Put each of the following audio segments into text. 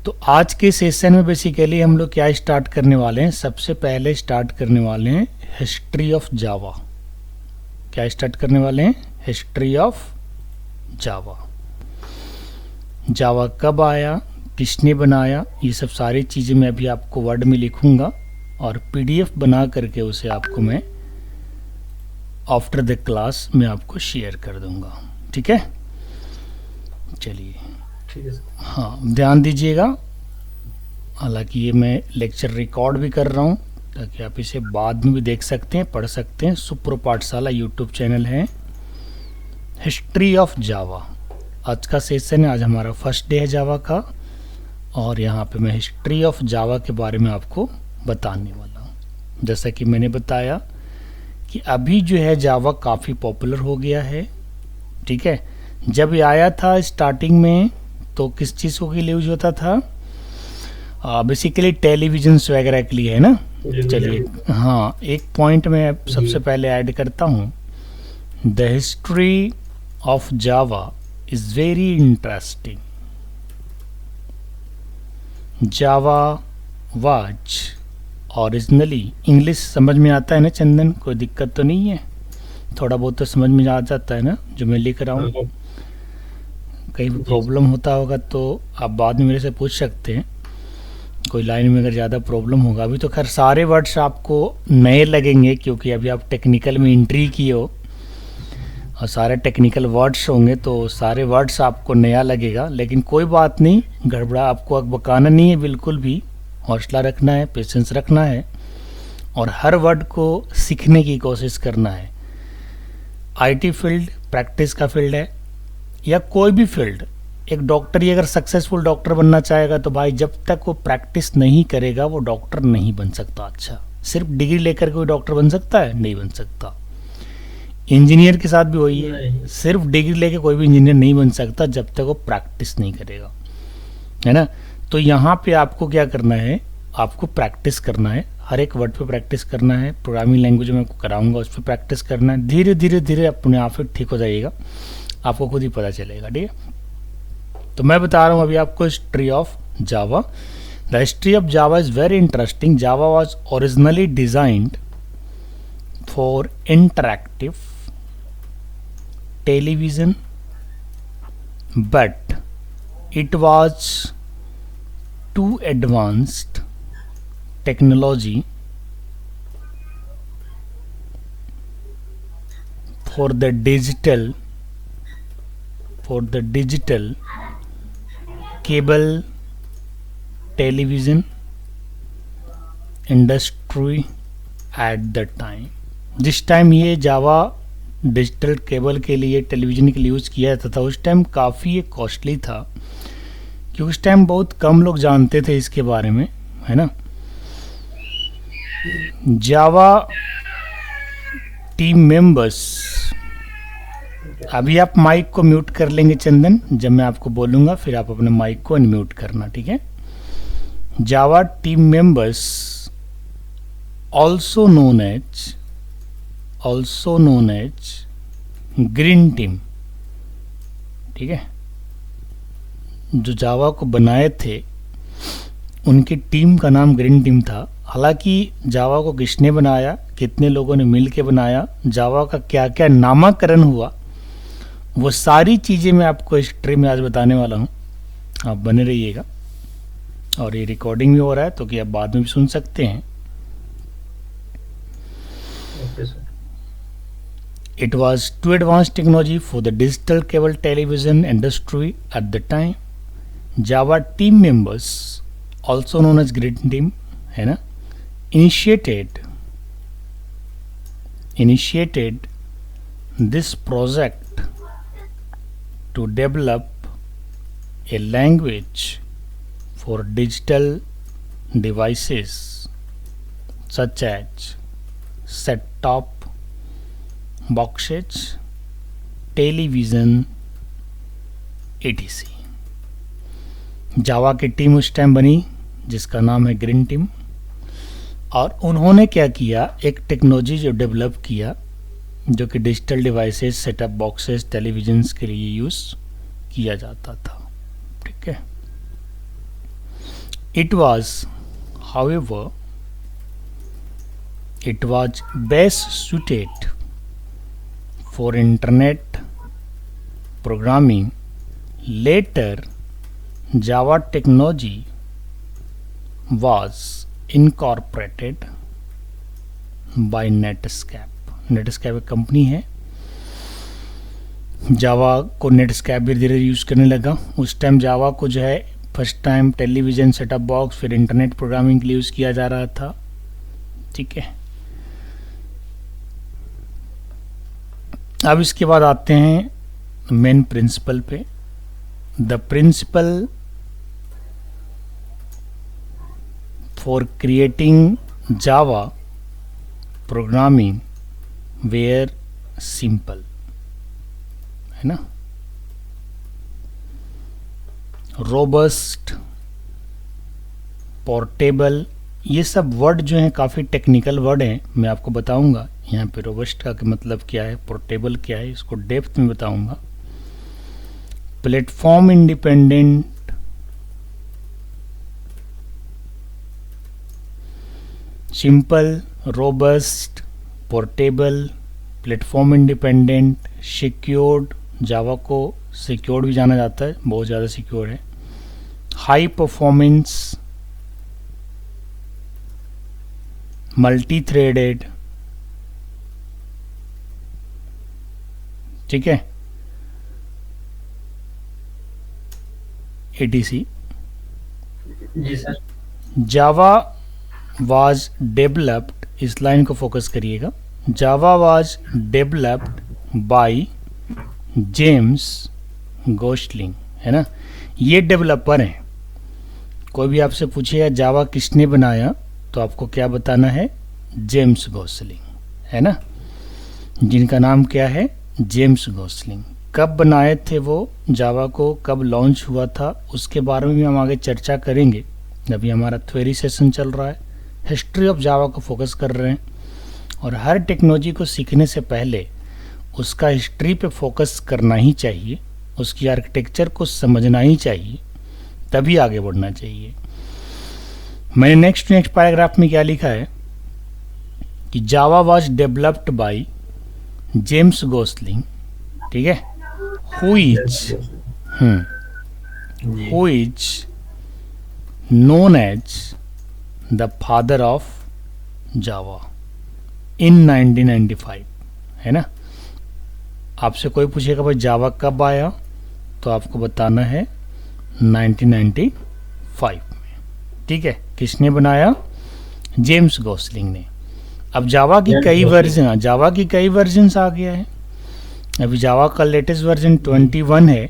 तो आज के सेशन में बेसिकली हम लोग क्या स्टार्ट करने वाले हैं, सबसे पहले स्टार्ट करने वाले हैं हिस्ट्री ऑफ जावा। क्या स्टार्ट करने वाले हैं? History of Java. जावा कब आया, किसने बनाया, ये सब सारी चीज़ें मैं अभी आपको वर्ड में लिखूंगा और पीडीएफ बना करके उसे आपको मैं आफ्टर द क्लास में आपको शेयर कर दूंगा। ठीक है, चलिए। ठीक है सर। हाँ, ध्यान दीजिएगा। हालांकि ये मैं लेक्चर रिकॉर्ड भी कर रहा हूँ ताकि आप इसे बाद में भी देख सकते हैं, पढ़ सकते हैं। सुप्रो पाठशाला यूट्यूब चैनल है। हिस्ट्री ऑफ जावा आज का सेशन है। आज हमारा फर्स्ट डे है जावा का और यहाँ पे मैं हिस्ट्री ऑफ जावा के बारे में आपको बताने वाला हूँ। जैसा कि मैंने बताया कि अभी जो है जावा काफ़ी पॉपुलर हो गया है। ठीक है, जब ये आया था स्टार्टिंग में तो किस चीज़ के लिए यूज होता था? बेसिकली टेलीविजन वगैरह के लिए, है ना। चलिए, हाँ, एक पॉइंट मैं सबसे पहले ऐड करता हूँ। The history of Java is very interesting. Java was originally, English समझ में आता है ना चंदन? कोई दिक्कत तो नहीं है? थोड़ा बहुत तो समझ में आ जाता है ना जो मैं लिख रहा हूँ? कहीं भी प्रॉब्लम होता होगा तो आप बाद में मेरे से पूछ सकते हैं। कोई लाइन में अगर ज़्यादा प्रॉब्लम होगा, अभी तो खैर सारे वर्ड्स आपको नए लगेंगे क्योंकि अभी आप टेक्निकल में एंट्री किए हो और सारे टेक्निकल वर्ड्स होंगे तो सारे वर्ड्स आपको नया लगेगा। लेकिन कोई बात नहीं, गड़बड़ा आपको अकबकाना नहीं है, बिल्कुल भी हौसला रखना है, पेशेंस रखना है और हर वर्ड को सीखने की कोशिश करना है। आईटी फील्ड प्रैक्टिस का फील्ड है या कोई भी फील्ड। एक डॉक्टर ही अगर सक्सेसफुल डॉक्टर बनना चाहेगा तो भाई जब तक वो प्रैक्टिस नहीं करेगा वो डॉक्टर नहीं बन सकता। अच्छा, सिर्फ डिग्री लेकर कोई डॉक्टर बन सकता है? नहीं बन सकता। इंजीनियर के साथ भी वही है, सिर्फ डिग्री लेके कोई भी इंजीनियर नहीं बन सकता जब तक वो प्रैक्टिस नहीं करेगा, है ना। तो यहाँ पे आपको क्या करना है, आपको प्रैक्टिस करना है, हर एक वर्ड पे प्रैक्टिस करना है। प्रोग्रामिंग लैंग्वेज में आपको कराऊंगा, उस पर प्रैक्टिस करना है। धीरे धीरे धीरे अपने आप ही ठीक हो जाइएगा, आपको खुद ही पता चलेगा। ठीक है, तो मैं बता रहा हूँ अभी आपको history of Java. The history of Java is very interesting. Java was originally designed for interactive television, but it was too advanced technology for the digital cable television industry at the time। जिस time ये जावा digital cable के लिए, television के लिए use किया जाता था उस टाइम काफ़ी ये कॉस्टली था क्योंकि उस टाइम बहुत कम लोग जानते थे इसके बारे में, है ना। जावा टीम मेंबर्स, अभी आप माइक को म्यूट कर लेंगे चंदन, जब मैं आपको बोलूँगा फिर आप अपने माइक को अनम्यूट करना। ठीक है। Java team members also known as green team. ठीक है, जो जावा को बनाए थे उनकी टीम का नाम ग्रीन टीम था। हालांकि जावा को किसने बनाया, कितने लोगों ने मिल के बनाया, जावा का क्या क्या नामकरण हुआ, वो सारी चीज़ें मैं आपको हिस्ट्री में आज बताने वाला हूँ। आप बने रहिएगा और ये रिकॉर्डिंग भी हो रहा है तो कि आप बाद में भी सुन सकते हैं। Okay sir. It was too advanced technology for the digital cable television industry at the time. Java team members, also known as Green Team, है ना, initiated this project to develop a language for digital devices such as set-top boxes, television, etc। जावा की team उस time बनी जिसका नाम है green team और उन्होंने क्या किया, एक टेक्नोलॉजी जो डेवलप किया जो कि digital devices, setup boxes, televisions के लिए यूज़ किया जाता था। ठीक है, It was, however, it was best suited for internet programming. Later, Java technology was incorporated by Netscape. Netscape एक कंपनी है, जावा को नेटस्कैप भी धीरे यूज़ करने लगा। उस टाइम जावा को जो है first time television setup box फिर इंटरनेट प्रोग्रामिंग के लिए यूज़ किया जा रहा था। ठीक है, अब इसके बाद आते हैं मेन प्रिंसिपल पे। The principle for creating Java programming were simple, है ना। रोबस्ट, पोर्टेबल, ये सब वर्ड जो हैं काफ़ी टेक्निकल वर्ड हैं, मैं आपको बताऊंगा यहाँ पे रोबस्ट का मतलब क्या है, पोर्टेबल क्या है, इसको डेप्थ में बताऊंगा। Platform independent, simple, robust, portable, platform independent, secured, Java को सिक्योर्ड भी जाना जाता है, बहुत ज़्यादा सिक्योर है। हाई परफॉर्मेंस, मल्टी थ्रेडेड, ठीक है, etc। जी सर। जावा वाज डेवलप्ड, इस लाइन को फोकस करिएगा, Java was developed by James Gosling, है ना। ये डेवलपर हैं। कोई भी आपसे पूछेगा जावा किसने बनाया तो आपको क्या बताना है, जेम्स गोस्लिंग, है ना, जिनका नाम क्या है, जेम्स गोस्लिंग। कब बनाए थे वो, जावा को कब लॉन्च हुआ था, उसके बारे में भी हम आगे चर्चा करेंगे। अभी हमारा थ्योरी सेशन चल रहा है, हिस्ट्री ऑफ जावा को फोकस कर रहे हैं, और हर टेक्नोलॉजी को सीखने से पहले उसका हिस्ट्री पे फोकस करना ही चाहिए, उसकी आर्किटेक्चर को समझना ही चाहिए, तभी आगे बढ़ना चाहिए। मैंने नेक्स्ट पैराग्राफ में क्या लिखा है कि Java was developed by James Gosling, ठीक है, who is known as the father of Java in 1995, है ना। आपसे कोई पूछेगा भाई जावा कब आया तो आपको बताना है 1995 में, ठीक है। किसने बनाया, जेम्स गोस्लिंग ने। अब जावा की कई वर्जन, जावा की कई वर्जन्स आ गया है। अभी जावा का लेटेस्ट वर्जन 21 है,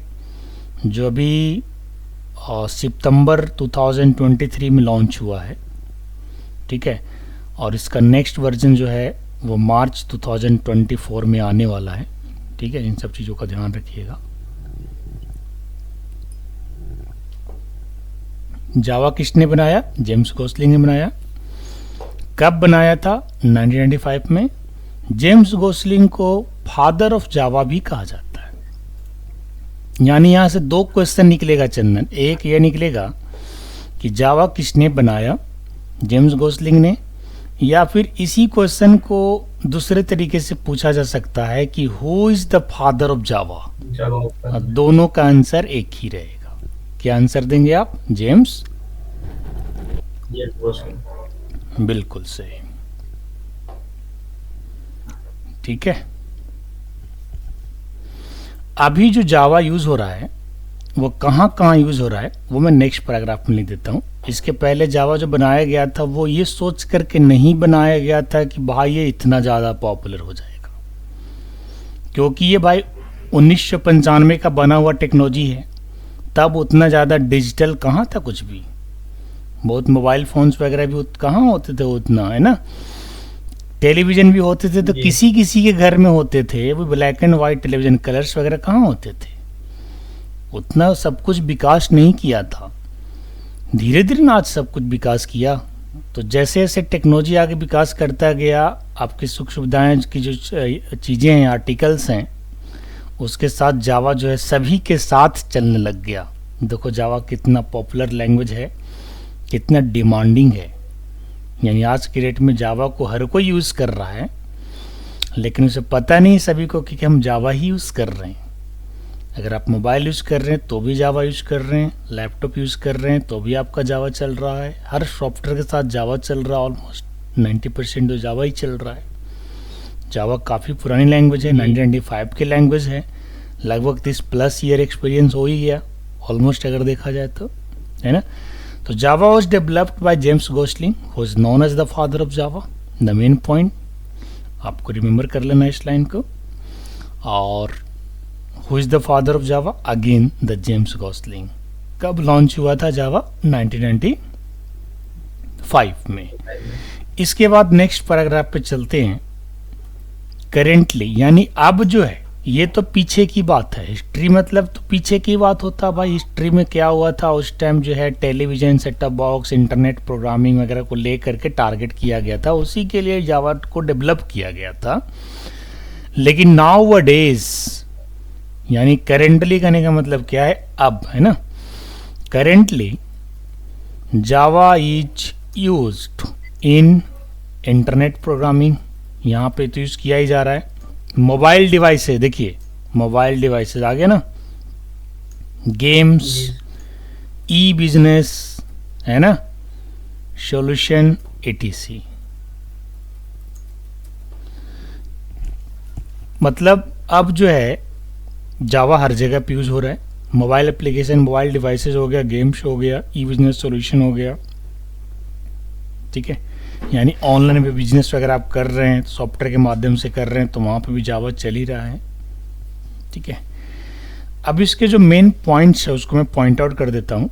जो अभी सितंबर 2023 में लॉन्च हुआ है, ठीक है। और इसका नेक्स्ट वर्जन जो है वो मार्च 2024 में आने वाला है, ठीक है। इन सब चीज़ों का ध्यान रखिएगा। जावा किसने बनाया, जेम्स गोस्लिंग ने बनाया। कब बनाया था, 1995 में। जेम्स गोस्लिंग को फादर ऑफ जावा भी कहा जाता है। यानी यहाँ से दो क्वेश्चन निकलेगा चंदन, एक ये निकलेगा कि जावा किसने बनाया, जेम्स गोस्लिंग ने, या फिर इसी क्वेश्चन को दूसरे तरीके से पूछा जा सकता है कि who is the father of जावा। दोनों का आंसर एक ही रहेगा। क्या आंसर देंगे आप, जेम्स? बिल्कुल सही, ठीक है। अभी जो जावा यूज हो रहा है वो कहाँ कहाँ यूज हो रहा है वो मैं नेक्स्ट पैराग्राफ में लिख देता हूँ। इसके पहले जावा जो बनाया गया था वो ये सोच करके नहीं बनाया गया था कि भाई ये इतना ज़्यादा पॉपुलर हो जाएगा, क्योंकि ये भाई 1995 का बना हुआ टेक्नोलॉजी है। तब उतना ज़्यादा डिजिटल कहाँ था, कुछ भी, बहुत मोबाइल फ़ोन्स वगैरह भी कहाँ होते थे उतना, है ना। टेलीविज़न भी होते थे तो किसी किसी के घर में होते थे, वो black and white television, colours वगैरह कहाँ होते थे। उतना सब कुछ विकास नहीं किया था। धीरे धीरे ना आज सब कुछ विकास किया। तो जैसे जैसे टेक्नोलॉजी आगे विकास करता गया, आपकी सुख सुविधाएँ की जो चीज़ें हैं, आर्टिकल्स हैं, उसके साथ जावा जो है सभी के साथ चलने लग गया। देखो जावा कितना पॉपुलर लैंग्वेज है, कितना डिमांडिंग है। यानी आज की डेट में जावा को हर कोई यूज़ कर रहा है, लेकिन उसे पता नहीं सभी को कि हम जावा ही यूज़ कर रहे हैं। अगर आप मोबाइल यूज़ कर रहे हैं तो भी जावा यूज़ कर रहे हैं, लैपटॉप यूज़ कर रहे हैं तो भी आपका जावा चल रहा है, हर सॉफ्टवेयर के साथ जावा चल रहा है। ऑलमोस्ट 90% तो जावा ही चल रहा है। जावा काफ़ी पुरानी लैंग्वेज है, 1995 की लैंग्वेज है, लगभग 30+ ईयर एक्सपीरियंस हो ही गया ऑलमोस्ट अगर देखा जाए तो, है ना। तो Java was developed by James Gosling, who is known as the father of Java. The main point आपको रिमेंबर कर लेना इस लाइन को। और who is the father of Java, again the James Gosling. कब लॉन्च हुआ था जावा? 1995 में। इसके बाद नेक्स्ट पैराग्राफ पे चलते हैं। करेंटली यानी अब जो है, ये तो पीछे की बात है। हिस्ट्री मतलब तो पीछे की बात होता भाई। हिस्ट्री में क्या हुआ था उस टाइम, जो है television, setup box, internet programming वगैरह को लेकर के टारगेट किया गया था, उसी के लिए जावा को डेवलप किया गया था। लेकिन नाउ अ डेज यानी करेंटली कहने का मतलब क्या है? अब, है ना। Currently Java is used in internet programming, यहाँ पे तो यूज़ किया ही जा रहा है। मोबाइल डिवाइसेस, देखिए मोबाइल डिवाइसेस आ गया ना, गेम्स, ई बिजनेस, है ना, सॉल्यूशन, एटीसी। मतलब अब जो है जावा हर जगह पे यूज़ हो रहा है। मोबाइल एप्लीकेशन, मोबाइल डिवाइसेस हो गया, गेम्स हो गया, ई बिजनेस सॉल्यूशन हो गया, ठीक है। यानी ऑनलाइन पे बिजनेस वगैरह आप कर रहे हैं, सॉफ्टवेयर के माध्यम से कर रहे हैं, तो वहाँ पे भी जावा चल ही रहा है, ठीक है। अब इसके जो मेन पॉइंट्स है उसको मैं पॉइंट आउट कर देता हूँ,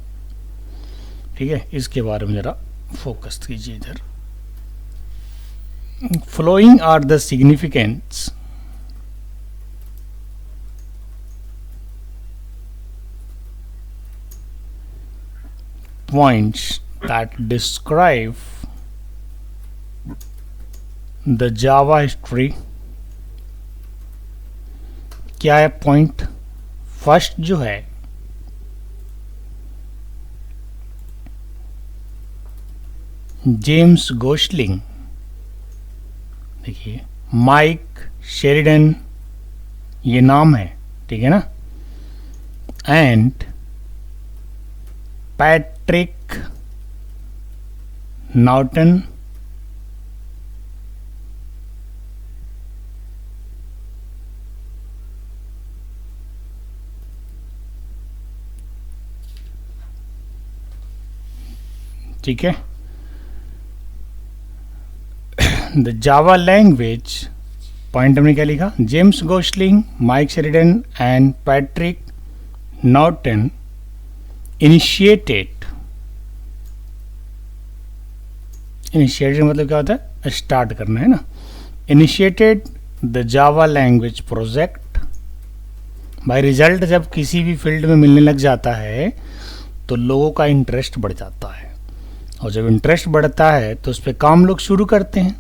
ठीक है। इसके बारे में ज़रा फोकस कीजिए इधर। Following are the significance points that describe the Java history। क्या है पॉइंट? फर्स्ट जो है जेम्स गोसलिंग, देखिए माइक शेरिडन ये नाम है, ठीक है ना, एंड पैट्रिक नॉर्टन, ठीक है। द जावा लैंग्वेज, पॉइंट हमने क्या लिखा? James Gosling, Mike Sheridan and Patrick Naughton initiated मतलब क्या होता है? स्टार्ट करना, है ना। Initiated the Java language project. By result जब किसी भी फील्ड में मिलने लग जाता है तो लोगों का इंटरेस्ट बढ़ जाता है, और जब इंटरेस्ट बढ़ता है तो उस पर काम लोग शुरू करते हैं,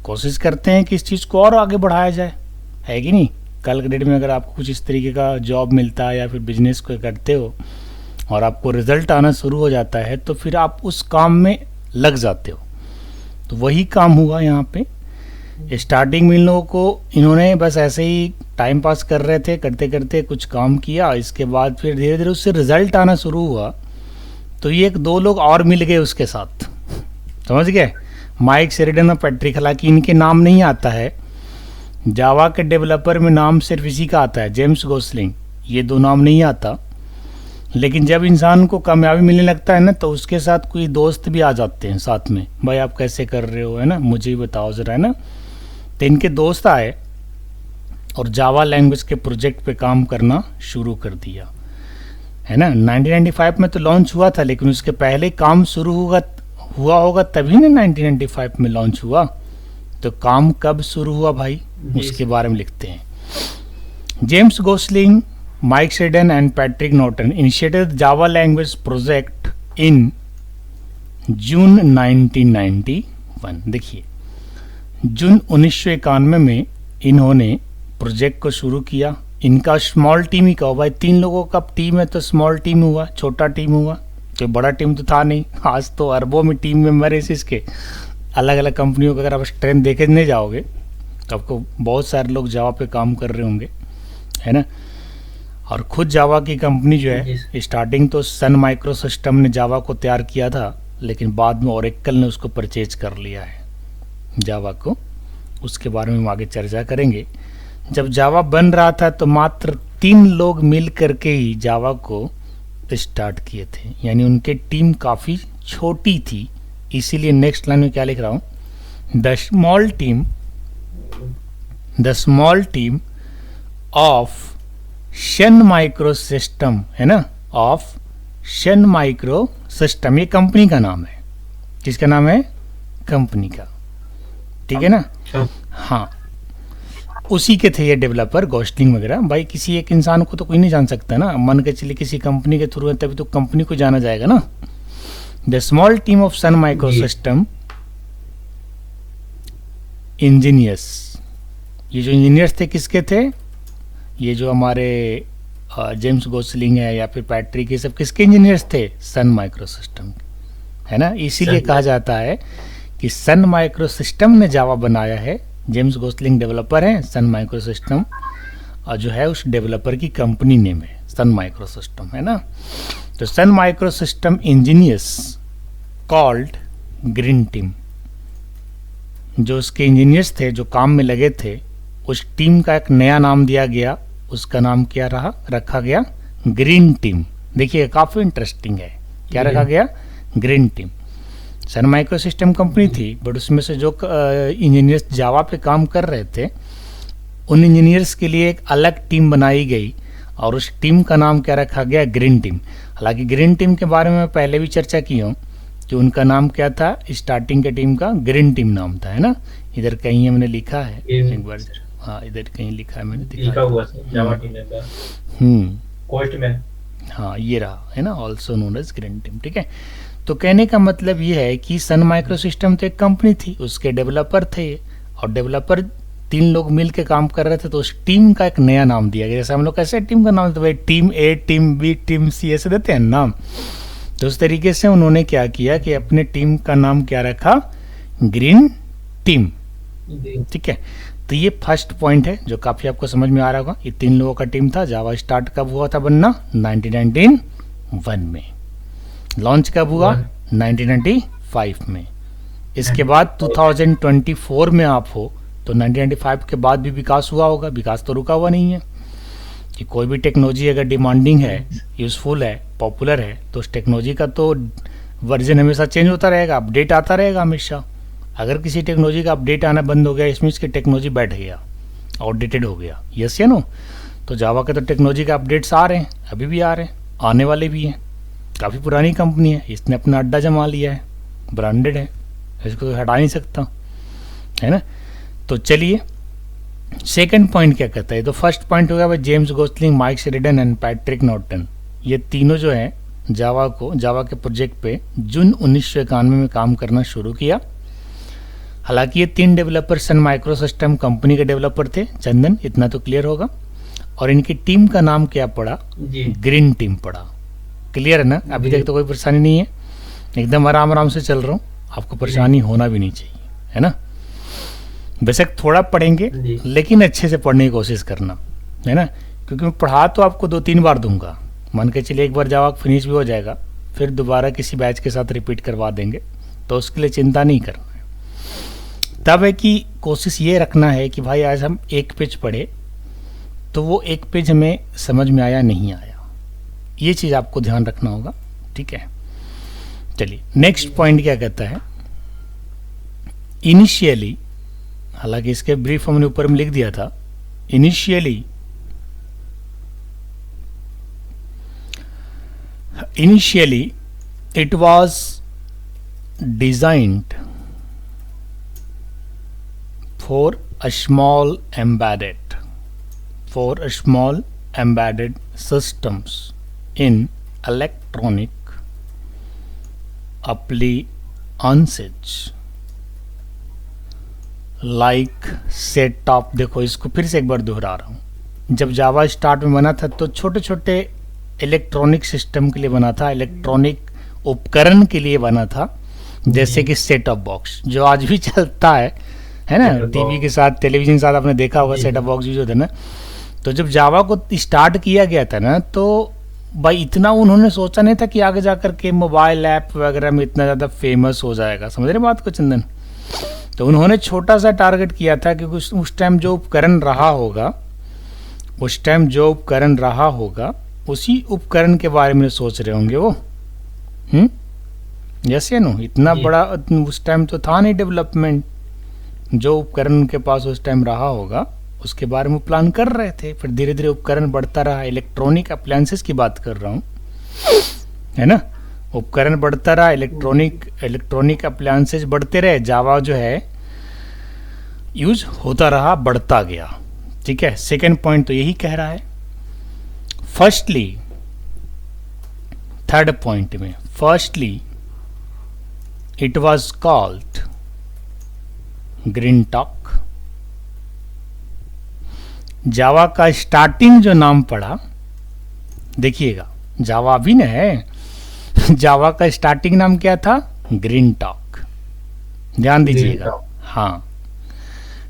कोशिश करते हैं कि इस चीज़ को और आगे बढ़ाया जाए, है कि नहीं। कल के डेट में अगर आपको कुछ इस तरीके का जॉब मिलता है या फिर बिजनेस को करते हो और आपको रिजल्ट आना शुरू हो जाता है तो फिर आप उस काम में लग जाते हो। तो वही काम हुआ यहाँ पे। स्टार्टिंग में इन लोगों को, इन्होंने बस ऐसे ही टाइम पास कर रहे थे, करते करते कुछ काम किया, इसके बाद फिर धीरे धीरे उससे रिजल्ट आना शुरू हुआ। तो ये एक दो लोग और मिल गए उसके साथ, समझ गए, माइक शेरिडन और पैट्रिक। हालांकि इनके नाम नहीं आता है, जावा के डेवलपर में नाम सिर्फ इसी का आता है, जेम्स गोसलिंग, ये दो नाम नहीं आता। लेकिन जब इंसान को कामयाबी मिलने लगता है ना तो उसके साथ कोई दोस्त भी आ जाते हैं साथ में, भाई आप कैसे कर रहे हो, है ना, मुझे ही बताओ ज़रा, है ना। तो इनके दोस्त आए और जावा लैंग्वेज के प्रोजेक्ट पे काम करना शुरू कर दिया, है ना। 1995 में तो लॉन्च हुआ था, लेकिन उसके पहले काम शुरू हुआ होगा तभी ना 1995 में लॉन्च हुआ। तो काम कब शुरू हुआ भाई, उसके बारे में लिखते हैं। James Gosling, Mike Sheridan and Patrick Norton initiated the Java language project in June 1991। देखिए जून 1991 में इन्होंने प्रोजेक्ट को शुरू किया। इनका स्मॉल टीम ही कहो भाई, 3 लोगों का टीम है तो स्मॉल टीम हुआ, छोटा टीम हुआ, कोई बड़ा टीम तो था नहीं, आज तो अरबों में टीम मेंबर है इसके। अलग अलग कंपनियों का अगर आप स्ट्रेंथ देखने जाओगे तो आपको बहुत सारे लोग जावा पे काम कर रहे होंगे, है ना। और खुद जावा की कंपनी जो है, स्टार्टिंग तो सन माइक्रो सिस्टम ने जावा को तैयार किया था, लेकिन बाद में ओरेकल ने उसको परचेज कर लिया है जावा को। उसके बारे में हम आगे चर्चा करेंगे। जब जावा बन रहा था तो मात्र 3 लोग मिल करके ही जावा को स्टार्ट किए थे, यानी उनके टीम काफ़ी छोटी थी। इसीलिए नेक्स्ट लाइन में क्या लिख रहा हूँ, द स्मॉल टीम ऑफ शन माइक्रो सिस्टम, है ना, ऑफ शन माइक्रो सिस्टम, ये कंपनी का नाम है। किसका नाम है? कंपनी का, ठीक है ना। हाँ, उसी के थे ये डेवलपर, गोस्लिंग वगैरह। भाई किसी एक इंसान को तो कोई नहीं जान सकता ना, मन के चलिए किसी कंपनी के थ्रू है तभी तो कंपनी को जाना जाएगा ना। The small team of Sun micro system engineers, ये जो इंजीनियर्स थे किसके थे? ये जो हमारे जेम्स गोसलिंग है या फिर पैट्रिक, ये सब किसके इंजीनियर्स थे? सन माइक्रो सिस्टम, है ना। इसीलिए कहा जाता है कि सन माइक्रो सिस्टम ने जावा बनाया है। जेम्स गोसलिंग डेवलपर है, सन माइक्रो सिस्टम और जो है उस डेवलपर की कंपनी नेम है सन माइक्रो सिस्टम, है ना। तो Sun micro system engineers called green team, जो उसके इंजीनियर्स थे जो काम में लगे थे, उस टीम का एक नया नाम दिया गया। उसका नाम क्या रखा गया? Green team. देखिए काफ़ी इंटरेस्टिंग है, क्या रखा गया? Green team. Sun micro system company थी, बट उसमें से जो इंजीनियर्स जावा पे काम कर रहे थे, उन इंजीनियर्स के लिए एक अलग टीम बनाई गई और उस टीम का नाम क्या रखा गया? Green team. हालांकि ग्रीन टीम के बारे में पहले भी चर्चा की हूँ कि उनका नाम क्या था, स्टार्टिंग के टीम का ग्रीन टीम नाम था, है ना। इधर कहीं हमने लिखा है, एक बार, हाँ इधर कहीं लिखा है, मैंने लिखा हुआ है जावा टीम का कोस्ट में, हाँ ये रहा, है ना, also known as green team, ठीक है। तो कहने का मतलब ये है कि सन माइक्रो सिस्टम तो एक कंपनी थी, उसके डेवलपर थे और डेवलपर 3 लोग मिल के काम कर रहे थे, तो उस टीम का एक नया नाम दिया गया। जैसे हम लोग कैसे टीम का नाम देते, भाई टीम ए, टीम बी, टीम सी, ऐसे देते हैं नाम। तो उस तरीके से उन्होंने क्या किया कि अपने टीम का नाम क्या रखा? ग्रीन टीम, ठीक है। तो ये फर्स्ट पॉइंट है जो काफ़ी आपको समझ में आ रहा होगा। ये 3 लोगों का टीम था। जावा स्टार्ट कब हुआ था बनना? 1991 में। लॉन्च कब हुआ? 1995 में। इसके बाद 2024 में आप हो तो 1995 के बाद भी विकास हुआ होगा। विकास तो रुका हुआ नहीं है कि कोई भी टेक्नोलॉजी अगर डिमांडिंग है, यूज़फुल है, पॉपुलर है, तो उस टेक्नोलॉजी का तो वर्जन हमेशा चेंज होता रहेगा, अपडेट आता रहेगा हमेशा। अगर किसी टेक्नोलॉजी का अपडेट आना बंद हो गया, इसमें इसकी टेक्नोलॉजी बैठ गया, आउटडेटेड हो गया, यस या नो। तो जावा के तो टेक्नोलॉजी का अपडेट्स आ रहे हैं, अभी भी आ रहे हैं, आने वाले भी हैं। काफ़ी पुरानी कंपनी है, इसने अपना अड्डा जमा लिया है, ब्रांडेड है, इसको हटा नहीं सकता, है ना। तो चलिए सेकंड पॉइंट क्या कहता है। तो फर्स्ट पॉइंट हो गया भाई James Gosling, Mike Sheridan and Patrick Naughton, ये तीनों जो है जावा के प्रोजेक्ट पे जून 1991 में काम करना शुरू किया। हालांकि ये 3 डेवलपर सन माइक्रो सिस्टम कंपनी के डेवलपर थे, चंदन इतना तो क्लियर होगा। और इनकी टीम का नाम क्या पड़ा? ग्रीन टीम पड़ा। क्लियर है ना? अभी तक तो कोई परेशानी नहीं है, एकदम आराम से चल रहा हूँ, आपको परेशानी होना भी नहीं चाहिए, है ना। बेशक थोड़ा पढ़ेंगे लेकिन अच्छे से पढ़ने की कोशिश करना, है ना, क्योंकि मैं पढ़ा तो आपको 2-3 बार दूंगा। मान के चलिए एक बार जावा फिनिश भी हो जाएगा, फिर दोबारा किसी बैच के साथ रिपीट करवा देंगे, तो उसके लिए चिंता नहीं करना है। तब है कि कोशिश ये रखना है कि भाई आज हम एक पेज पढ़े तो वो एक पेज हमें समझ में आया नहीं आया, ये चीज़ आपको ध्यान रखना होगा, ठीक है। चलिए नेक्स्ट पॉइंट क्या कहता है। इनिशियली, हालांकि इसके ब्रीफ हमने ऊपर में लिख दिया था, initially it was designed for a small embedded systems in electronic appliances like set top. देखो इसको फिर से एक बार दोहरा रहा हूँ। जब जावा स्टार्ट में बना था तो छोटे छोटे इलेक्ट्रॉनिक सिस्टम के लिए बना था, इलेक्ट्रॉनिक उपकरण के लिए बना था, जैसे कि सेट ऑफ बॉक्स जो आज भी चलता है ना, टीवी के साथ, टेलीविजन के साथ आपने देखा होगा सेट ऑफ बॉक्स यूज होता है ना। तो जब जावा को स्टार्ट किया गया था ना, तो भाई इतना उन्होंने सोचा नहीं था कि आगे जाकर के मोबाइल ऐप वगैरह में इतना ज़्यादा फेमस हो जाएगा, समझ रहे बात को चंदन। तो उन्होंने छोटा सा टारगेट किया था कि उस टाइम जो उपकरण रहा होगा उसी उपकरण के बारे में सोच रहे होंगे वो। यस या नो, इतना बड़ा उस टाइम तो था नहीं डेवलपमेंट, जो उपकरण उनके पास उस टाइम रहा होगा उसके बारे में प्लान कर रहे थे। फिर धीरे धीरे उपकरण बढ़ता रहा, इलेक्ट्रॉनिक अप्लायंसेस की बात कर रहा हूँ, है ना। उपकरण बढ़ता रहा, इलेक्ट्रॉनिक अप्लायंसेस बढ़ते रहे, जावा जो है यूज होता रहा, बढ़ता गया। ठीक है, सेकेंड पॉइंट तो यही कह रहा है। फर्स्टली, थर्ड पॉइंट में, फर्स्टली इट वाज कॉल्ड ग्रीनटॉक। जावा का स्टार्टिंग जो नाम पड़ा, देखिएगा जावा भी न है, जावा का स्टार्टिंग नाम क्या था? ग्रीनटॉक। ध्यान दीजिएगा, हाँ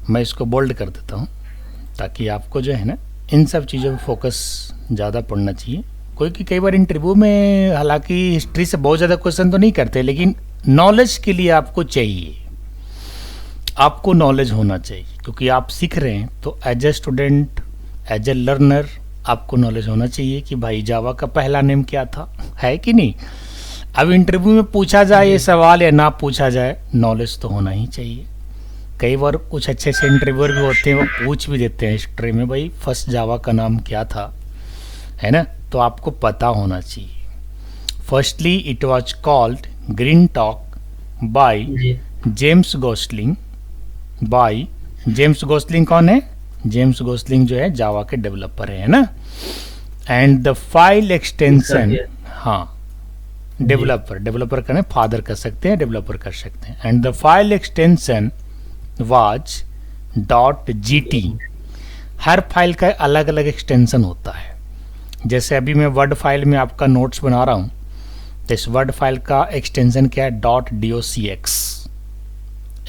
मैं इसको बोल्ड कर देता हूँ ताकि आपको जो है ना इन सब चीज़ों पे फोकस ज़्यादा पड़ना चाहिए। कोई कि कई बार इंटरव्यू में हालांकि हिस्ट्री से बहुत ज़्यादा क्वेश्चन तो नहीं करते, लेकिन नॉलेज के लिए आपको चाहिए, आपको नॉलेज होना चाहिए, क्योंकि आप सीख रहे हैं। तो as a student, as a learner आपको नॉलेज होना चाहिए कि भाई जावा का पहला नेम क्या था, है कि नहीं। अब इंटरव्यू में पूछा जाए ये सवाल या ना पूछा जाए, नॉलेज तो होना ही चाहिए। कई बार कुछ अच्छे से इंटरव्यूअर भी होते हैं, वो पूछ भी देते हैं हिस्ट्री में, भाई फर्स्ट जावा का नाम क्या था, है ना। तो आपको पता होना चाहिए। Firstly it was called Greentalk by James Gosling. By James Gosling कौन है? जेम्स गोस्लिंग जो है जावा के डेवलपर है ना। एंड द फाइल एक्सटेंशन, हाँ डेवलपर करने फादर कर सकते हैं, डेवलपर कर सकते हैं। And the file extension was .gt। Her file का अलग अलग एक्सटेंशन होता है। जैसे अभी मैं वर्ड फाइल में आपका नोट्स बना रहा हूँ, तो इस वर्ड फाइल का एक्सटेंशन क्या है? .docx।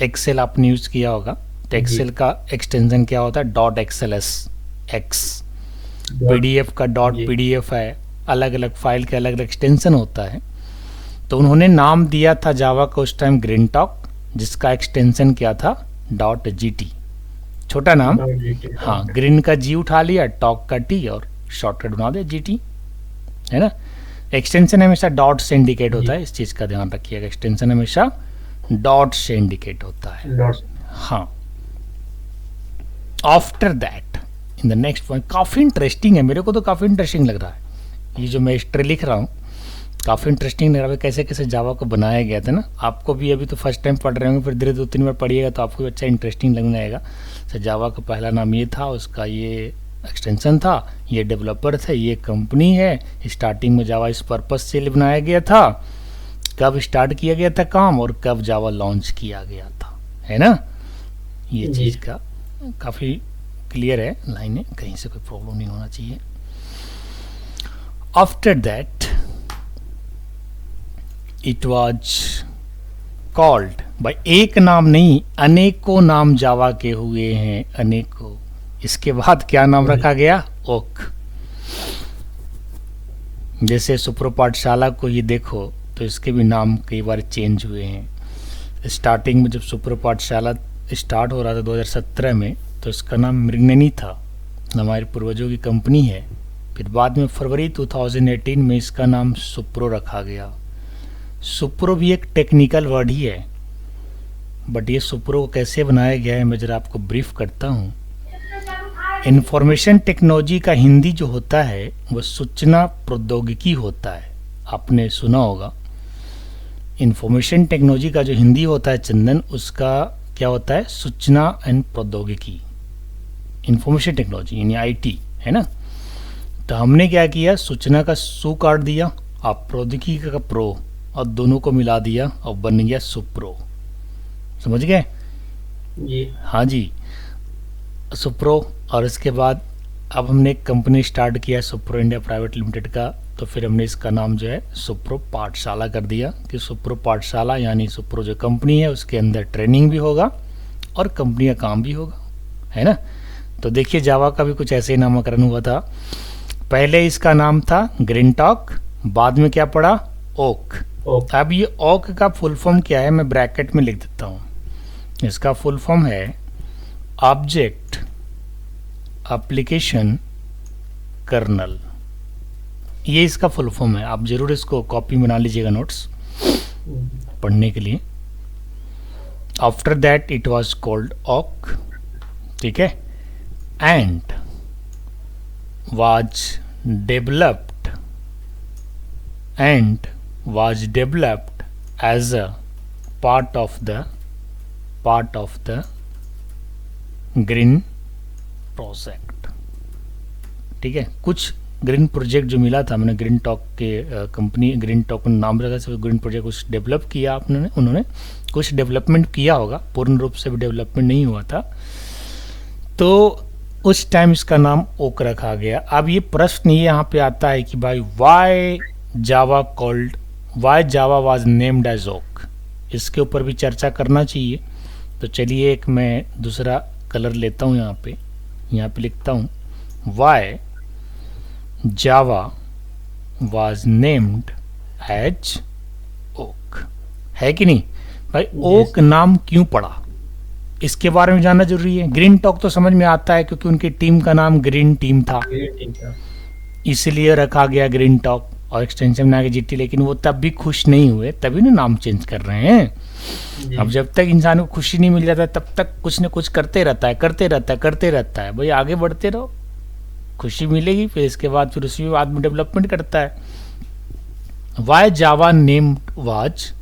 एक्सेल आपने यूज किया होगा, तो एक्सेल का एक्सटेंशन क्या होता है? .xls x। पीडीएफ का .pdf है, अलग अलग फाइल के अलग अलग एक्सटेंशन होता है। तो उन्होंने नाम दिया था जावा को उस टाइम ग्रीनटॉक, जिसका एक्सटेंशन क्या था? .gt, छोटा नाम। हाँ, ग्रीन का जी उठा लिया, टॉक का टी और शॉर्टकट बना दिया GT, है ना। एक्सटेंशन हमेशा डॉट से इंडिकेट होता है, इस चीज़ का ध्यान रखिएगा, एक्सटेंशन हमेशा डॉट से इंडिकेट होता है। हाँ, after that in the next point, काफ़ी इंटरेस्टिंग है, मेरे को तो काफ़ी इंटरेस्टिंग लग रहा है ये जो मैं हिस्ट्री लिख रहा हूँ, काफ़ी इंटरेस्टिंग लग रहा है कैसे कैसे जावा को बनाया गया था ना। आपको भी अभी तो फर्स्ट टाइम पढ़ रहे होंगे, फिर धीरे 2-3 बार पढ़िएगा तो आपको भी अच्छा इंटरेस्टिंग लगने आएगा। तो जावा का पहला नाम ये था, उसका ये एक्सटेंशन था, ये डेवलपर थे, ये कंपनी है। स्टार्टिंग में जावा इस पर्पस से बनाया गया था, कब स्टार्ट किया गया था काम और कब जावा लॉन्च किया गया था, है ना। ये चीज़ का काफ़ी क्लियर है, लाइनें कहीं से कोई प्रॉब्लम नहीं होना चाहिए। After that it was called भाई, एक नाम नहीं अनेकों नाम जावा के हुए हैं, अनेकों। इसके बाद क्या नाम रखा गया? ओक। जैसे सुप्रो पाठशाला को ही देखो तो इसके भी नाम कई बार चेंज हुए हैं। स्टार्टिंग में जब सुप्रो पाठशाला स्टार्ट हो रहा था 2017 में, तो इसका नाम मृगननी था, हमारे पूर्वजों की कंपनी है। फिर बाद में फरवरी 2018 में इसका नाम सुप्रो रखा गया। सुप्रो भी एक टेक्निकल वर्ड ही है, बट ये सुप्रो को कैसे बनाया गया है मैं ज़रा आपको ब्रीफ करता हूँ। इंफॉर्मेशन टेक्नोलॉजी का हिंदी जो होता है वो सूचना प्रौद्योगिकी होता है, आपने सुना होगा। इंफॉर्मेशन टेक्नोलॉजी का जो हिंदी होता है चंदन, उसका क्या होता है? सूचना एंड प्रौद्योगिकी, इंफॉर्मेशन टेक्नोलॉजी यानी IT, है ना। तो हमने क्या किया, सूचना का सू काट दिया और प्रौद्योगिकी का प्रो, और दोनों को मिला दिया और बन गया सुप्रो। समझ गए? हाँ जी, सुप्रो। और इसके बाद अब हमने एक कंपनी स्टार्ट किया सुप्रो इंडिया प्राइवेट लिमिटेड का, तो फिर हमने इसका नाम जो है सुप्रो पाठशाला कर दिया कि सुप्रो पाठशाला यानी सुप्रो जो कंपनी है उसके अंदर ट्रेनिंग भी होगा और कंपनी का काम भी होगा, है ना। तो देखिए जावा का भी कुछ ऐसे ही नामकरण हुआ था। पहले इसका नाम था ग्रीनटॉक, बाद में क्या पड़ा, ओक। अब ये ओक का फुल फॉर्म क्या है, मैं ब्रैकेट में लिख देता हूँ। इसका फुल फॉर्म है ऑब्जेक्ट एप्लीकेशन कर्नल, ये इसका फुल फॉर्म है। आप जरूर इसको कॉपी बना लीजिएगा नोट्स पढ़ने के लिए। After that it was called Oak, ठीक है, and was developed as a part of the green project, ठीक है। कुछ ग्रीन प्रोजेक्ट जो मिला था, मैंने ग्रीन टॉक के कंपनी ग्रीन टॉक नाम रखा, सिर्फ ग्रीन प्रोजेक्ट कुछ डेवलप किया उन्होंने कुछ डेवलपमेंट किया होगा, पूर्ण रूप से भी डेवलपमेंट नहीं हुआ था, तो उस टाइम इसका नाम ओक रखा गया। अब ये प्रश्न ये यहाँ पे आता है कि भाई why Java was named as Oak, इसके ऊपर भी चर्चा करना चाहिए। तो चलिए एक मैं दूसरा कलर लेता हूँ, यहाँ पे लिखता हूँ why Java was named as Oak, है कि नहीं भाई। ओक नाम क्यों पड़ा इसके बारे में जानना जरूरी है। ग्रीन टॉक तो समझ में आता है क्योंकि उनकी टीम का नाम ग्रीन टीम था, इसलिए रखा गया ग्रीन टॉक और एक्सटेंशन में आगे जीटी। लेकिन वो तब भी खुश नहीं हुए, तभी ना नाम चेंज कर रहे हैं। अब जब तक इंसान को खुशी नहीं मिल जाता तब तक कुछ न कुछ करते रहता है। भाई आगे बढ़ते रहो, खुशी मिलेगी, फिर इसके बाद फिर उसी में आदमी डेवलपमेंट करता है। Why Java named was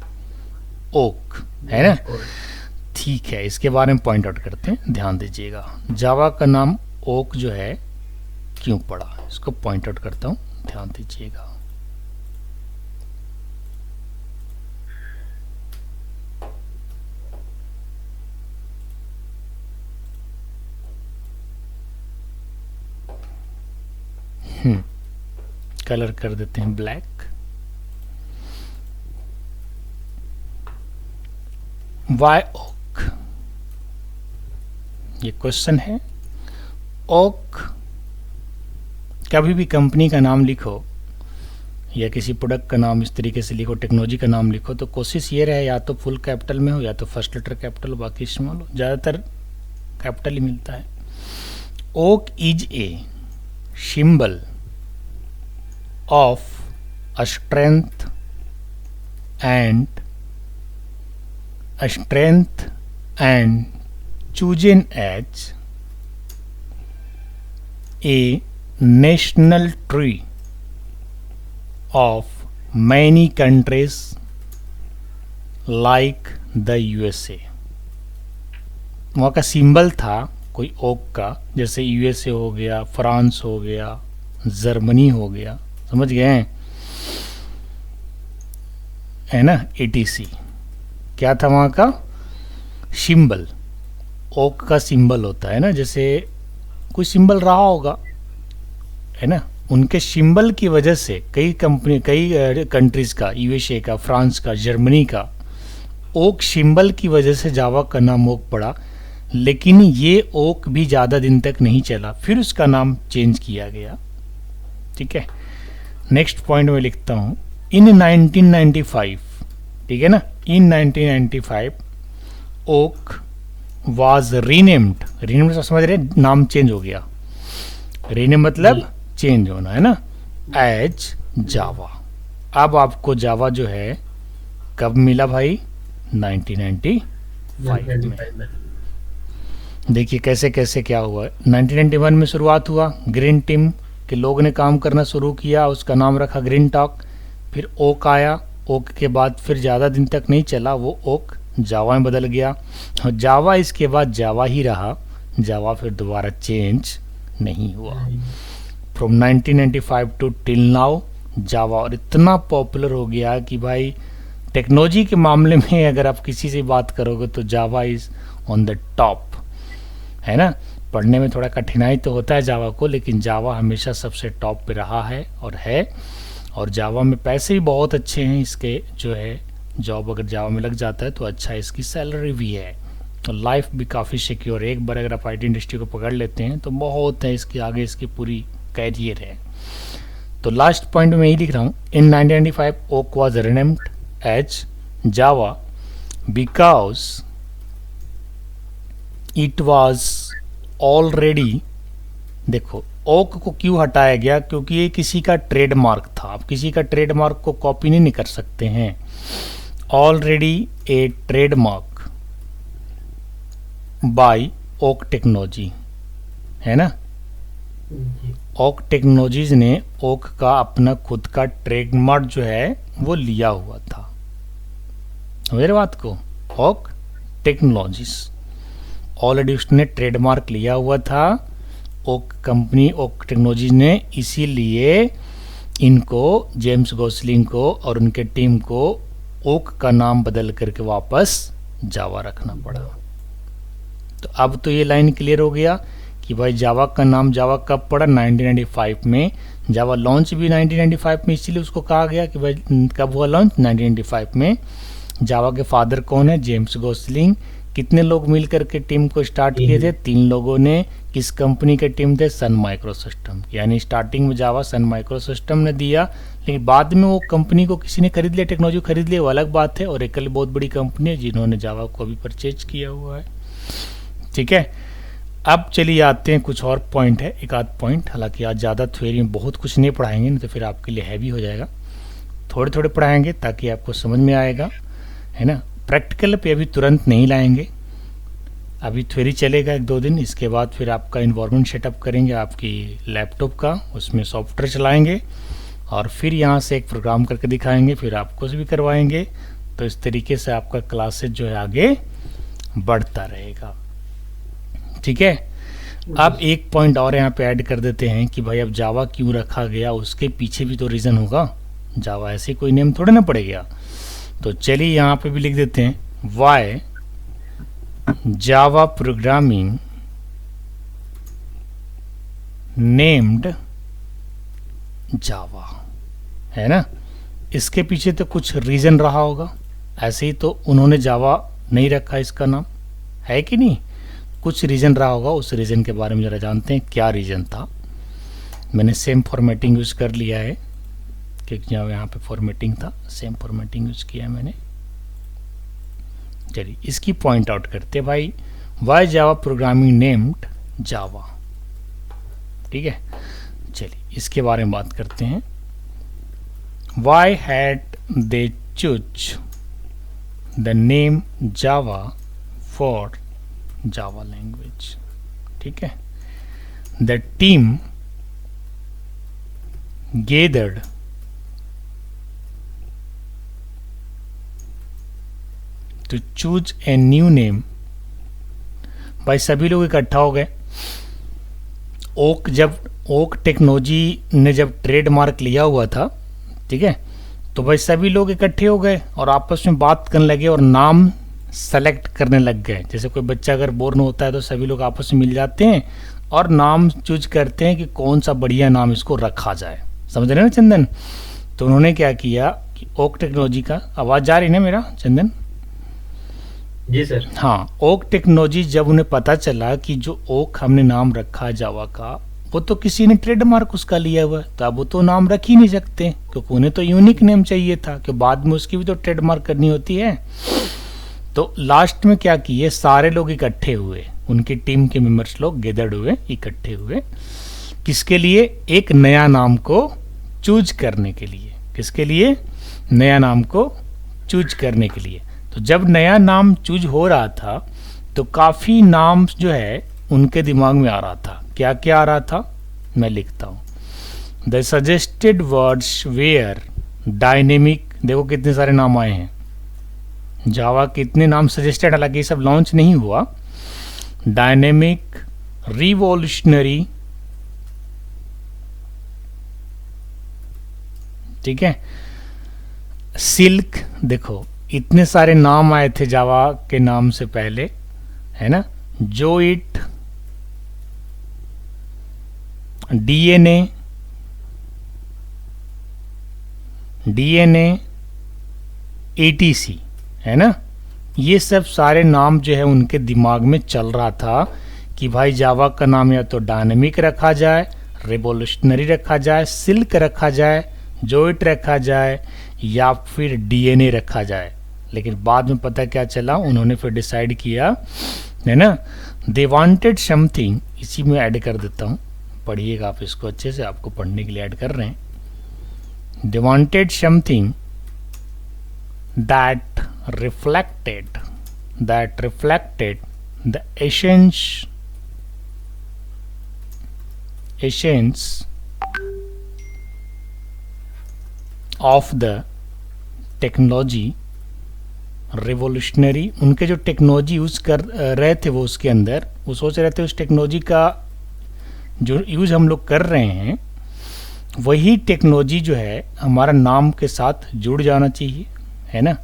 Oak, है ना, ठीक है। इसके बारे में पॉइंट आउट करते हैं, ध्यान दीजिएगा। जावा का नाम ओक जो है क्यों पड़ा, इसको पॉइंट आउट करता हूं, ध्यान दीजिएगा। कलर कर देते हैं ब्लैक। वाई ओक, ये क्वेश्चन है। ओक, कभी भी कंपनी का नाम लिखो या किसी प्रोडक्ट का नाम इस तरीके से लिखो, टेक्नोलॉजी का नाम लिखो, तो कोशिश ये रहे या तो फुल कैपिटल में हो या तो फर्स्ट लेटर कैपिटल हो, बाकी स्मॉल हो, ज़्यादातर कैपिटल ही मिलता है। Oak is a symbol of a strength and chosen as a national tree of many countries like the USA। वहाँ का सिंबल था कोई ओक का, जैसे यूएसए हो गया, फ्रांस हो गया, जर्मनी हो गया, समझ गए हैं, है ना, एटीसी। क्या था वहाँ का सिंबल, ओक का सिंबल होता है ना, जैसे कोई सिंबल रहा होगा, है ना, उनके सिंबल की वजह से कई कंट्रीज का, यूएसए का, फ्रांस का, जर्मनी का, ओक सिंबल की वजह से जावा का नाम ओक पड़ा। लेकिन ये ओक भी ज़्यादा दिन तक नहीं चला, फिर उसका नाम चेंज किया गया, ठीक है। नेक्स्ट पॉइंट में लिखता हूँ इन 1995, ठीक है ना, इन 1995 ओक वाज रीनेम्ड, रीनेम्ड समझ रहे, नाम चेंज हो गया, रीनेम मतलब चेंज होना, है ना, एज जावा। अब आपको जावा जो है कब मिला भाई, 1995 में। देखिए कैसे कैसे क्या हुआ। 1991 में शुरुआत हुआ, ग्रीन टीम के लोग ने काम करना शुरू किया, उसका नाम रखा ग्रीन टॉक। फिर ओक आया, ओक के बाद फिर ज़्यादा दिन तक नहीं चला, वो ओक जावा में बदल गया, और जावा इसके बाद जावा ही रहा, जावा फिर दोबारा चेंज नहीं हुआ। फ्रॉम 1995 टू टिल नाउ जावा, और इतना पॉपुलर हो गया कि भाई टेक्नोलॉजी के मामले में अगर आप किसी से बात करोगे तो जावा इज़ ऑन द टॉप, है ना। पढ़ने में थोड़ा कठिनाई तो होता है जावा को, लेकिन जावा हमेशा सबसे टॉप पे रहा है और है। और जावा में पैसे भी बहुत अच्छे हैं इसके, जो है जॉब अगर जावा में लग जाता है तो अच्छा इसकी सैलरी भी है, तो लाइफ भी काफ़ी सिक्योर है। एक बार अगर आप आईटी इंडस्ट्री को पकड़ लेते हैं तो बहुत है इसके आगे, इसकी पूरी कैरियर है। तो लास्ट पॉइंट में यही लिख रहा हूँ, in 1995 Oak was renamed as Java because it was already, देखो ओक को क्यों हटाया गया, क्योंकि ये किसी का ट्रेडमार्क था। आप किसी का ट्रेडमार्क को कॉपी नहीं कर सकते हैं। ऑलरेडी ए ट्रेडमार्क बाय ओक टेक्नोलॉजी, है ना। जी। ओक टेक्नोलॉजीज ने ओक का अपना खुद का ट्रेडमार्क जो है वो लिया हुआ था। मेरे बात को, ओक टेक्नोलॉजीज ऑलरेडी उसने ट्रेडमार्क लिया हुआ था। ओक कंपनी, ओक टेक्नोलॉजीज ने इसीलिए इनको, जेम्स गोसलिंग को और उनके टीम को ओक का नाम बदल करके वापस जावा रखना पड़ा। तो अब तो ये लाइन क्लियर हो गया कि भाई जावा का नाम जावा कब पड़ा, 1995 में। जावा लॉन्च भी 1995 में, इसीलिए उसको कहा गया कि भाई कब हुआ लॉन्च, 1995 में। जावा के फादर कौन है, जेम्स गोसलिंग। कितने लोग मिलकर के टीम को स्टार्ट किए थे, 3 लोगों ने। किस कंपनी के टीम थे, सन माइक्रोसिस्टम। यानी स्टार्टिंग में जावा सन माइक्रोसिस्टम ने दिया, लेकिन बाद में वो कंपनी को किसी ने खरीद लिया, टेक्नोलॉजी खरीद लिया, वो अलग बात है। और एक बहुत बड़ी कंपनी है जिन्होंने जावा को अभी परचेज किया हुआ है। ठीक है, अब चलिए आते हैं, कुछ और पॉइंट है, एक आध पॉइंट। हालांकि आज ज़्यादा थ्योरी में बहुत कुछ नहीं पढ़ाएंगे, नहीं तो फिर आपके लिए हैवी हो जाएगा। थोड़े थोड़े पढ़ाएंगे ताकि आपको समझ में आएगा, है ना। प्रैक्टिकल पे अभी तुरंत नहीं लाएंगे, अभी थ्योरी चलेगा 1-2 दिन। इसके बाद फिर आपका इन्वायरमेंट सेटअप करेंगे आपकी लैपटॉप का, उसमें सॉफ्टवेयर चलाएंगे और फिर यहाँ से एक प्रोग्राम करके दिखाएंगे, फिर आपको भी करवाएंगे। तो इस तरीके से आपका क्लासेज जो है आगे बढ़ता रहेगा। ठीक है, अब एक पॉइंट और यहाँ पे ऐड कर देते हैं कि भाई अब जावा क्यों रखा गया, उसके पीछे भी तो रीज़न होगा। जावा ऐसे कोई नेम थोड़े ना पड़ गया। तो चलिए यहाँ पे भी लिख देते हैं, वाई जावा प्रोग्रामिंग नेम्ड जावा, है ना। इसके पीछे तो कुछ रीज़न रहा होगा, ऐसे ही तो उन्होंने जावा नहीं रखा इसका नाम, है कि नहीं। कुछ रीज़न रहा होगा, उस रीज़न के बारे में ज़रा जानते हैं क्या रीज़न था। मैंने सेम फॉर्मेटिंग यूज़ कर लिया है, क्योंकि यहाँ पे फॉर्मेटिंग था, सेम फॉर्मेटिंग यूज़ किया है मैंने। चलिए इसकी पॉइंट आउट करते हैं भाई, why Java programming named Java. ठीक है, चलिए इसके बारे में बात करते हैं। Why had they choose the name Java for Java language. ठीक है, the team gathered to choose a new name. भाई सभी लोग इकट्ठा हो गए। ओक टेक्नोलॉजी ने जब ट्रेडमार्क लिया हुआ था, ठीक है, तो भाई सभी लोग इकट्ठे हो गए और आपस में बात करने लगे और नाम सेलेक्ट करने लग गए। जैसे कोई बच्चा अगर बोर्न होता है तो सभी लोग आपस में मिल जाते हैं और नाम चूज करते हैं कि कौन सा बढ़िया नाम इसको रखा जाए। समझ रहे हैं ना चंदन। तो उन्होंने क्या किया कि ओक टेक्नोलॉजी का, आवाज़ जा रही ना मेरा चंदन? जी सर। हाँ, ओक टेक्नोलॉजी जब उन्हें पता चला कि जो ओक हमने नाम रखा है जावा का, वो तो किसी ने ट्रेडमार्क उसका लिया हुआ है, तो अब वो तो नाम रख ही नहीं सकते, क्योंकि उन्हें तो यूनिक नेम चाहिए था कि बाद में उसकी भी तो ट्रेडमार्क करनी होती है। तो लास्ट में क्या किए, सारे लोग इकट्ठे हुए, उनकी टीम के मेंबर्स लोग गेदर्ड हुए, इकट्ठे हुए, किसके लिए, एक नया नाम को चूज करने के लिए। किसके लिए, नया नाम को चूज करने के लिए। तो जब नया नाम चूज हो रहा था तो काफ़ी नाम जो है उनके दिमाग में आ रहा था। क्या क्या आ रहा था, मैं लिखता हूँ। The suggested words were dynamic. देखो कितने सारे नाम आए हैं, जावा कितने नाम सजेस्टेड, हालांकि ये सब लॉन्च नहीं हुआ। डायनेमिक, रिवॉल्यूशनरी, ठीक है, सिल्क। देखो इतने सारे नाम आए थे जावा के नाम से पहले, है ना। जोइट, डीएनए, DNA, ATC, है ना। ये सब सारे नाम जो है उनके दिमाग में चल रहा था कि भाई जावा का नाम या तो डायनेमिक रखा जाए, रिवोल्यूशनरी रखा जाए, सिल्क रखा जाए, जोइट रखा जाए, या फिर DNA रखा जाए। लेकिन बाद में पता क्या चला, उन्होंने फिर डिसाइड किया, है ना, दे वांटेड समथिंग, इसी में ऐड कर देता हूँ, पढ़िएगा आप इसको अच्छे से, आपको पढ़ने के लिए ऐड कर रहे हैं। They wanted something that reflected the essence of the technology revolutionary। उनके जो टेक्नोलॉजी यूज़ कर रहे थे वो उसके अंदर, वो सोच रहे थे उस टेक्नोलॉजी का जो यूज़ हम लोग कर रहे हैं वही टेक्नोलॉजी जो है हमारा नाम के साथ जुड़ जाना चाहिए, है ना।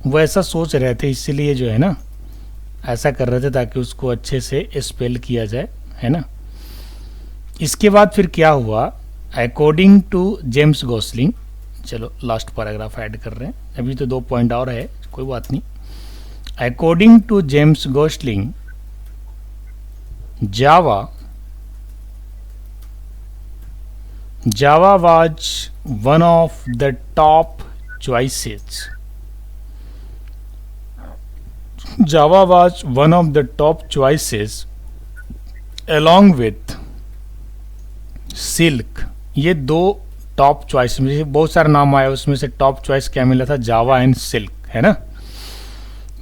वो ऐसा सोच रहे थे, इसीलिए जो है ना ऐसा कर रहे थे ताकि उसको अच्छे से स्पेल किया जाए, है ना। इसके बाद फिर क्या हुआ, अकॉर्डिंग टू जेम्स गोसलिंग, चलो लास्ट पैराग्राफ ऐड कर रहे हैं, अभी तो 2 पॉइंट और है, कोई बात नहीं। According to James Gosling, Java was one of the top choices. Java was one of the top choices along with Silk। ये दो टॉप चॉइस में, बहुत सारे नाम आया उसमें से टॉप चॉइस क्या मिला था, जावा एंड सिल्क, है ना।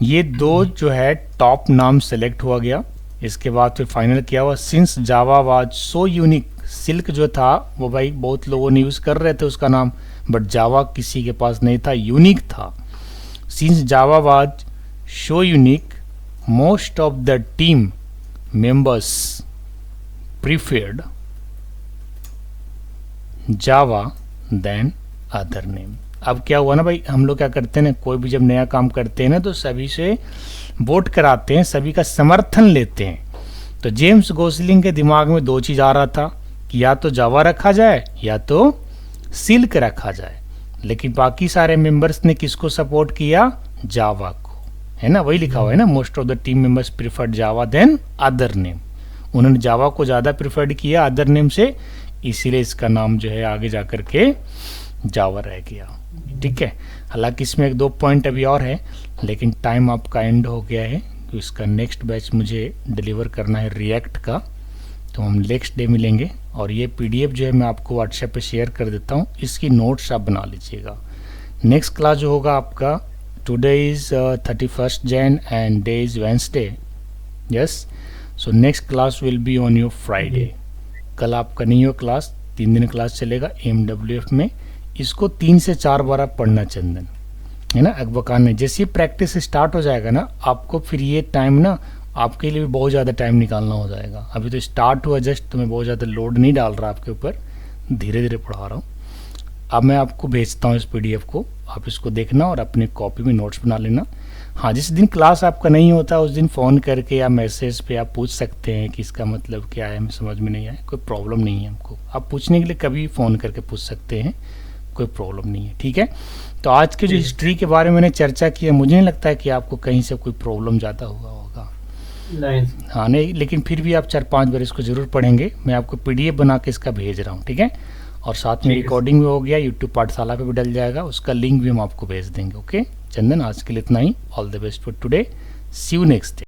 ये दो जो है टॉप नाम सेलेक्ट हुआ गया। इसके बाद फिर फाइनल किया हुआ, since Java was so unique, silk जो था वो भाई बहुत लोगों ने यूज़ कर रहे थे उसका नाम, बट जावा किसी के पास नहीं था, यूनिक था। Since Java was so unique, most of the team members preferred Java than other name. अब क्या हुआ ना भाई, हम लोग क्या करते हैं ना, कोई भी जब नया काम करते हैं ना तो सभी से वोट कराते हैं, सभी का समर्थन लेते हैं। तो जेम्स गोसलिंग के दिमाग में दो चीज़ आ रहा था कि या तो जावा रखा जाए या तो सिल्क रखा जाए, लेकिन बाकी सारे मेंबर्स ने किसको सपोर्ट किया, जावा को, है ना। वही लिखा हुआ है ना, most of the team members preferred Java than other name. उन्होंने जावा को ज़्यादा प्रीफर्ड किया अदर नेम से, इसीलिए इसका नाम जो है आगे जा कर के जावा रह गया, ठीक है। हालांकि इसमें 1-2 पॉइंट अभी और है, लेकिन टाइम आपका एंड हो गया है, तो इसका नेक्स्ट बैच मुझे डिलीवर करना है रिएक्ट का, तो हम नेक्स्ट डे मिलेंगे। और ये पीडीएफ जो है मैं आपको व्हाट्सएप पे शेयर कर देता हूँ, इसकी नोट्स आप बना लीजिएगा। नेक्स्ट क्लास जो होगा आपका, today is 31 Jan and day is Wednesday, yes. So next class will be on your Friday. कल आपका नहीं हो क्लास, 3 दिन क्लास चलेगा AMWF में। इसको 3 से 4 बार आप पढ़ना चंदन, है ना, अकबकान में। जैसे ही प्रैक्टिस स्टार्ट हो जाएगा ना, आपको फिर ये टाइम ना आपके लिए भी बहुत ज़्यादा टाइम निकालना हो जाएगा। अभी तो स्टार्ट हुआ जस्ट, तो मैं बहुत ज़्यादा लोड नहीं डाल रहा आपके ऊपर, धीरे धीरे पढ़ा रहा हूँ। अब मैं आपको भेजता हूँ इस PDF को, आप इसको देखना और अपनी कॉपी में नोट्स बना लेना। हाँ, जिस दिन क्लास आपका नहीं होता उस दिन फ़ोन करके या मैसेज पे आप पूछ सकते हैं कि इसका मतलब क्या है, हमें समझ में नहीं आया, कोई प्रॉब्लम नहीं है हमको। आप पूछने के लिए कभी फ़ोन करके पूछ सकते हैं, कोई प्रॉब्लम नहीं है, ठीक है। तो आज की जो हिस्ट्री के बारे में मैंने चर्चा की है, मुझे नहीं लगता है कि आपको कहीं से कोई प्रॉब्लम ज़्यादा हुआ होगा, नहीं। हाँ नहीं, लेकिन फिर भी आप 4-5 बार इसको ज़रूर पढ़ेंगे। मैं आपको PDF बना के इसका भेज रहा हूँ, ठीक है। और साथ में रिकॉर्डिंग भी हो गया, यूट्यूब पाठशाला पे भी डल जाएगा, उसका लिंक भी हम आपको भेज देंगे। ओके चंदन, आज के लिए इतना ही। All the best for today, see you next day.